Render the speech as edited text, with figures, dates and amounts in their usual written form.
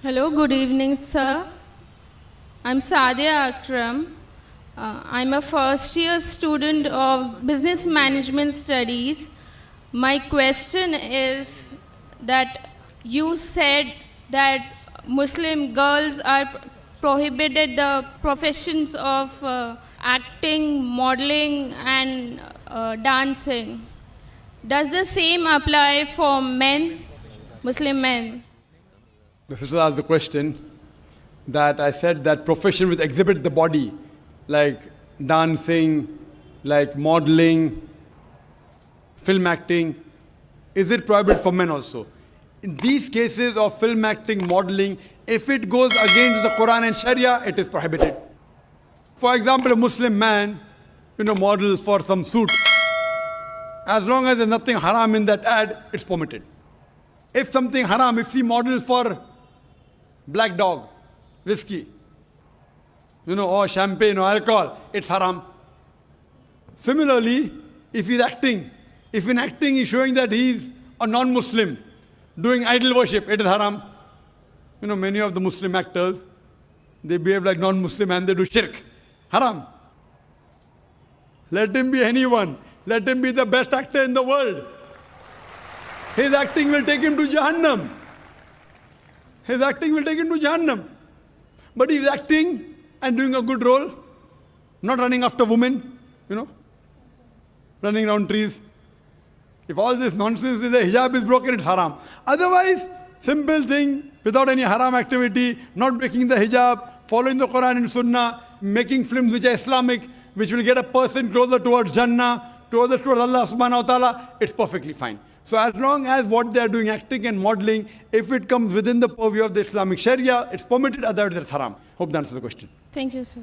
Hello, good evening, sir. I'm Sadia Akram. I'm a first year student of Business Management Studies. My question is that you said that Muslim girls are prohibited the professions of acting, modeling, and dancing. Does the same apply for men, Muslim men? The sister asked the question that I said that profession which exhibit the body, like dancing, like modeling, film acting, is it prohibited for men also? In these cases of film acting, modeling, if it goes against the Quran and Sharia, it is prohibited. For example, a Muslim man, models for some suit. As long as there's nothing haram in that ad, it's permitted. If something haram, if he models for black dog, whiskey, or champagne or alcohol, it's haram. Similarly, if he's acting, if in acting he's showing that he's a non-Muslim, doing idol worship, it is haram. Many of the Muslim actors, they behave like non-Muslim and they do shirk. Haram. Let him be anyone. Let him be the best actor in the world. His acting will take him to Jahannam. His acting will take him to Jahannam. But he's acting and doing a good role, not running after women, running around trees. If all this nonsense is the hijab is broken, it's haram. Otherwise, simple thing, without any haram activity, not breaking the hijab, following the Quran and Sunnah, making films which are Islamic, which will get a person closer towards Jannah, towards Allah subhanahu wa ta'ala, it's perfectly fine. So as long as what they are doing, acting and modeling, if it comes within the purview of the Islamic Sharia, it's permitted, otherwise it's haram. Hope that answers the question. Thank you, sir.